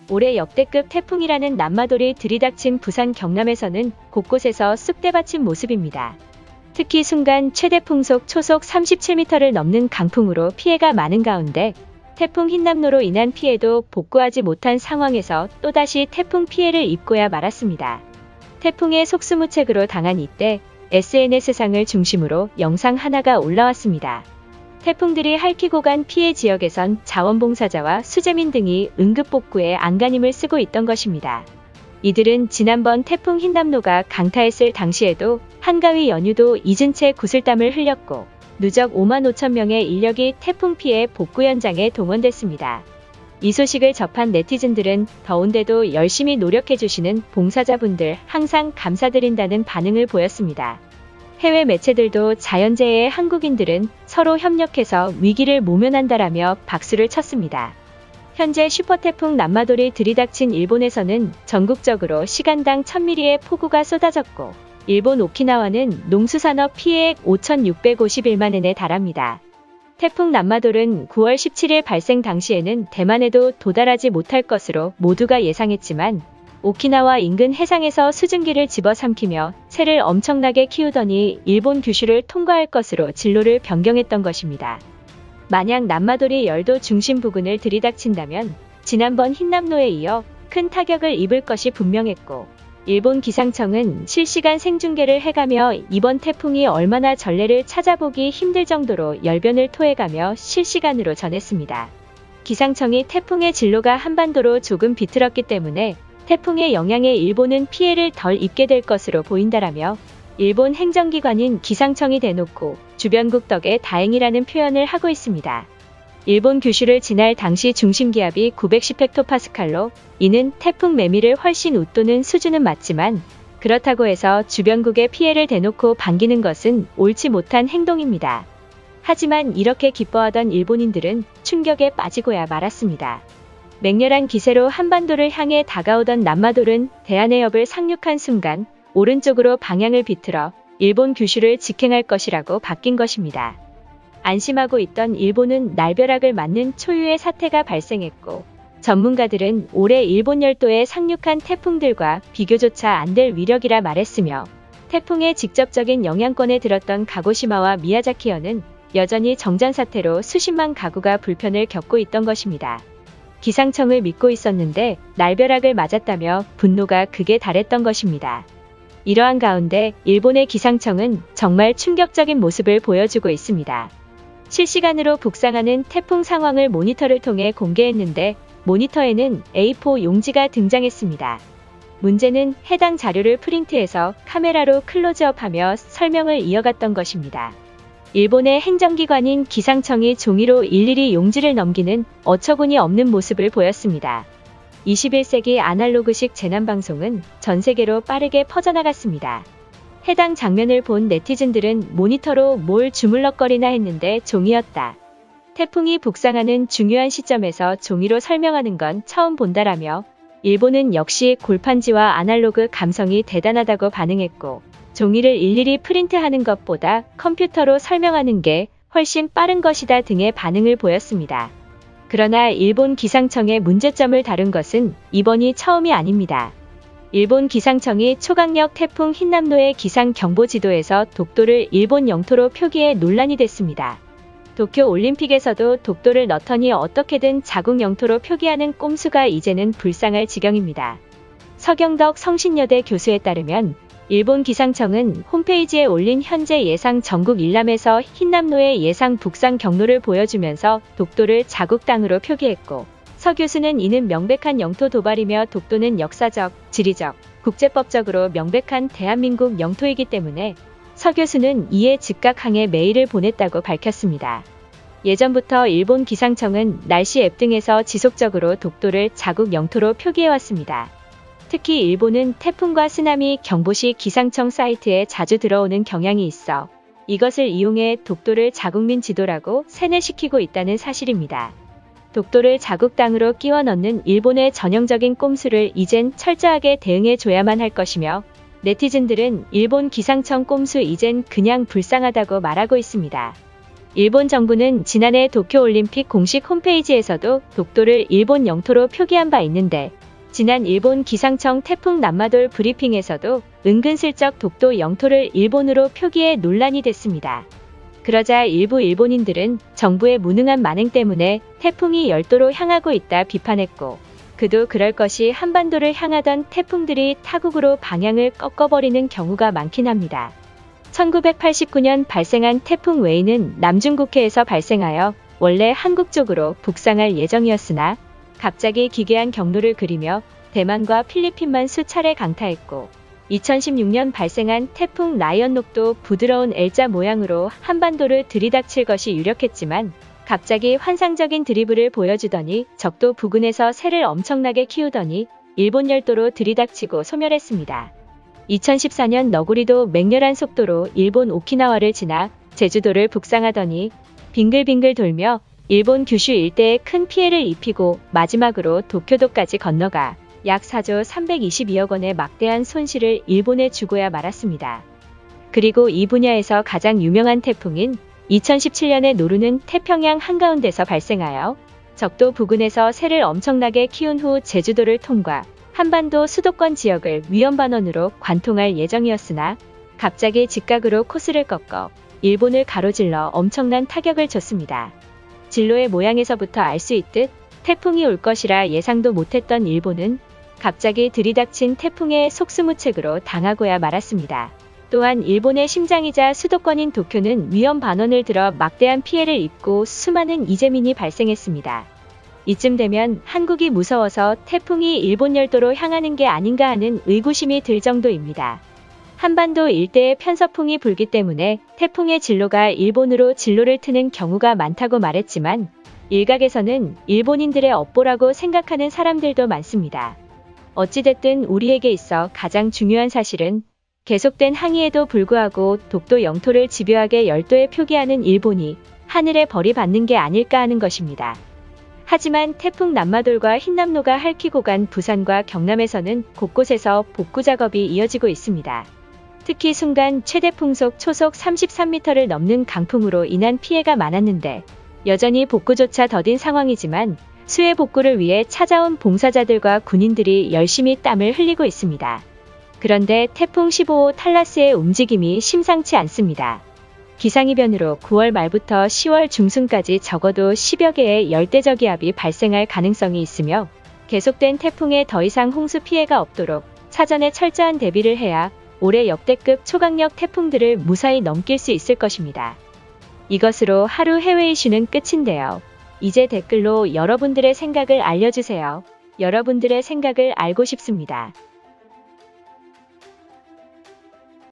올해 역대급 태풍이라는 남마돌이 들이닥친 부산 경남에서는 곳곳에서 쑥대밭인 모습입니다. 특히 순간 최대 풍속 초속 37m를 넘는 강풍으로 피해가 많은 가운데 태풍 흰남노로 인한 피해도 복구하지 못한 상황에서 또다시 태풍 피해를 입고야 말았습니다. 태풍의 속수무책으로 당한 이때 SNS상을 중심으로 영상 하나가 올라왔습니다. 태풍들이 핥히고 간 피해 지역에선 자원봉사자와 수재민 등이 응급복구에 안간힘을 쓰고 있던 것입니다. 이들은 지난번 태풍 흰남노가 강타했을 당시에도 한가위 연휴도 잊은 채 구슬땀을 흘렸고 누적 5만 5천 명의 인력이 태풍 피해 복구 현장에 동원됐습니다. 이 소식을 접한 네티즌들은 더운데도 열심히 노력해주시는 봉사자분들 항상 감사드린다는 반응을 보였습니다. 해외 매체들도 자연재해의 한국인들은 서로 협력해서 위기를 모면한다라며 박수를 쳤습니다. 현재 슈퍼태풍 남마돌이 들이닥친 일본에서는 전국적으로 시간당 1000mm의 폭우가 쏟아졌고 일본 오키나와는 농수산업 피해액 5,651만 엔에 달합니다. 태풍 남마돌은 9월 17일 발생 당시에는 대만에도 도달하지 못할 것으로 모두가 예상했지만 오키나와 인근 해상에서 수증기를 집어삼키며 새를 엄청나게 키우더니 일본 규슈를 통과할 것으로 진로를 변경했던 것입니다. 만약 남마돌이 열도 중심 부근을 들이닥친다면 지난번 흰남노에 이어 큰 타격을 입을 것이 분명했고 일본 기상청은 실시간 생중계를 해가며 이번 태풍이 얼마나 전례를 찾아보기 힘들 정도로 열변을 토해가며 실시간으로 전했습니다. 기상청이 태풍의 진로가 한반도로 조금 비틀었기 때문에 태풍의 영향에 일본은 피해를 덜 입게 될 것으로 보인다라며 일본 행정기관인 기상청이 대놓고 주변국 덕에 다행이라는 표현을 하고 있습니다. 일본 규슈를 지날 당시 중심기압이 910헥토파스칼로 이는 태풍 매미를 훨씬 웃도는 수준은 맞지만 그렇다고 해서 주변국의 피해를 대놓고 반기는 것은 옳지 못한 행동입니다. 하지만 이렇게 기뻐하던 일본인들은 충격에 빠지고야 말았습니다. 맹렬한 기세로 한반도를 향해 다가오던 남마돌은 대한해협을 상륙한 순간 오른쪽으로 방향을 비틀어 일본 규슈를 직행할 것이라고 바뀐 것입니다. 안심하고 있던 일본은 날벼락을 맞는 초유의 사태가 발생했고 전문가들은 올해 일본 열도에 상륙한 태풍들과 비교조차 안 될 위력이라 말했으며 태풍의 직접적인 영향권에 들었던 가고시마와 미야자키현은 여전히 정전 사태로 수십만 가구가 불편을 겪고 있던 것입니다. 기상청을 믿고 있었는데 날벼락을 맞았다며 분노가 극에 달했던 것입니다. 이러한 가운데 일본의 기상청은 정말 충격적인 모습을 보여주고 있습니다. 실시간으로 북상하는 태풍 상황을 모니터를 통해 공개했는데 모니터에는 A4 용지가 등장했습니다. 문제는 해당 자료를 프린트해서 카메라로 클로즈업하며 설명을 이어갔던 것입니다. 일본의 행정기관인 기상청이 종이로 일일이 용지를 넘기는 어처구니 없는 모습을 보였습니다. 21세기 아날로그식 재난방송은 전 세계로 빠르게 퍼져나갔습니다. 해당 장면을 본 네티즌들은 모니터로 뭘 주물럭거리나 했는데 종이였다. 태풍이 북상하는 중요한 시점에서 종이로 설명하는 건 처음 본다라며 일본은 역시 골판지와 아날로그 감성이 대단하다고 반응했고 종이를 일일이 프린트하는 것보다 컴퓨터로 설명하는 게 훨씬 빠른 것이다 등의 반응을 보였습니다. 그러나 일본 기상청의 문제점을 다룬 것은 이번이 처음이 아닙니다. 일본 기상청이 초강력 태풍 흰남노의 기상경보지도에서 독도를 일본 영토로 표기해 논란이 됐습니다. 도쿄올림픽에서도 독도를 넣더니 어떻게든 자국 영토로 표기하는 꼼수가 이제는 불쌍할 지경입니다. 서경덕 성신여대 교수에 따르면 일본 기상청은 홈페이지에 올린 현재 예상 전국 일람에서 흰남노의 예상 북상 경로를 보여주면서 독도를 자국 땅으로 표기했고 서 교수는 이는 명백한 영토 도발이며 독도는 역사적, 지리적, 국제법적으로 명백한 대한민국 영토이기 때문에 서 교수는 이에 즉각 항해 메일을 보냈다고 밝혔습니다. 예전부터 일본 기상청은 날씨 앱 등에서 지속적으로 독도를 자국 영토로 표기해왔습니다. 특히 일본은 태풍과 쓰나미 경보시 기상청 사이트에 자주 들어오는 경향이 있어 이것을 이용해 독도를 자국민 지도라고 세뇌시키고 있다는 사실입니다. 독도를 자국 땅으로 끼워 넣는 일본의 전형적인 꼼수를 이젠 철저하게 대응해줘야만 할 것이며 네티즌들은 일본 기상청 꼼수 이젠 그냥 불쌍하다고 말하고 있습니다. 일본 정부는 지난해 도쿄올림픽 공식 홈페이지에서도 독도를 일본 영토로 표기한 바 있는데 지난 일본 기상청 태풍 남마돌 브리핑에서도 은근슬쩍 독도 영토를 일본으로 표기해 논란이 됐습니다. 그러자 일부 일본인들은 정부의 무능한 만행 때문에 태풍이 열도로 향하고 있다 비판했고 그도 그럴 것이 한반도를 향하던 태풍들이 타국으로 방향을 꺾어버리는 경우가 많긴 합니다. 1989년 발생한 태풍 웨이는 남중국해에서 발생하여 원래 한국 쪽으로 북상할 예정이었으나 갑자기 기괴한 경로를 그리며 대만과 필리핀만 수차례 강타했고 2016년 발생한 태풍 라이언록도 부드러운 L자 모양으로 한반도를 들이닥칠 것이 유력했지만 갑자기 환상적인 드리블을 보여주더니 적도 부근에서 새를 엄청나게 키우더니 일본 열도로 들이닥치고 소멸했습니다. 2014년 너구리도 맹렬한 속도로 일본 오키나와를 지나 제주도를 북상하더니 빙글빙글 돌며 일본 규슈 일대에 큰 피해를 입히고 마지막으로 도쿄도까지 건너가 약 4조 322억 원의 막대한 손실을 일본에 주고야 말았습니다. 그리고 이 분야에서 가장 유명한 태풍인 2017년에 노르는 태평양 한가운데서 발생하여 적도 부근에서 새를 엄청나게 키운 후 제주도를 통과, 한반도 수도권 지역을 위험반원으로 관통할 예정이었으나 갑자기 직각으로 코스를 꺾어 일본을 가로질러 엄청난 타격을 줬습니다. 진로의 모양에서부터 알 수 있듯 태풍이 올 것이라 예상도 못했던 일본은 갑자기 들이닥친 태풍의 속수무책으로 당하고야 말았습니다. 또한 일본의 심장이자 수도권인 도쿄는 위험 반원을 들어 막대한 피해를 입고 수많은 이재민이 발생했습니다. 이쯤 되면 한국이 무서워서 태풍이 일본 열도로 향하는 게 아닌가 하는 의구심이 들 정도입니다. 한반도 일대에 편서풍이 불기 때문에 태풍의 진로가 일본으로 진로를 트는 경우가 많다고 말했지만 일각에서는 일본인들의 업보라고 생각하는 사람들도 많습니다. 어찌됐든 우리에게 있어 가장 중요한 사실은 계속된 항의에도 불구하고 독도 영토를 집요하게 열도에 표기하는 일본이 하늘에 벌이 받는 게 아닐까 하는 것입니다. 하지만 태풍 남마돌과 흰남노가 핥히고 간 부산과 경남에서는 곳곳에서 복구 작업이 이어지고 있습니다. 특히 순간 최대 풍속 초속 33m를 넘는 강풍으로 인한 피해가 많았는데 여전히 복구조차 더딘 상황이지만 수해 복구를 위해 찾아온 봉사자들과 군인들이 열심히 땀을 흘리고 있습니다. 그런데 태풍 15호 탈라스의 움직임이 심상치 않습니다. 기상이변으로 9월 말부터 10월 중순까지 적어도 10여 개의 열대저기압이 발생할 가능성이 있으며 계속된 태풍에 더 이상 홍수 피해가 없도록 사전에 철저한 대비를 해야 올해 역대급 초강력 태풍들을 무사히 넘길 수 있을 것입니다. 이것으로 하루 해외 이슈는 끝인데요. 이제 댓글로 여러분들의 생각을 알려주세요. 여러분들의 생각을 알고 싶습니다.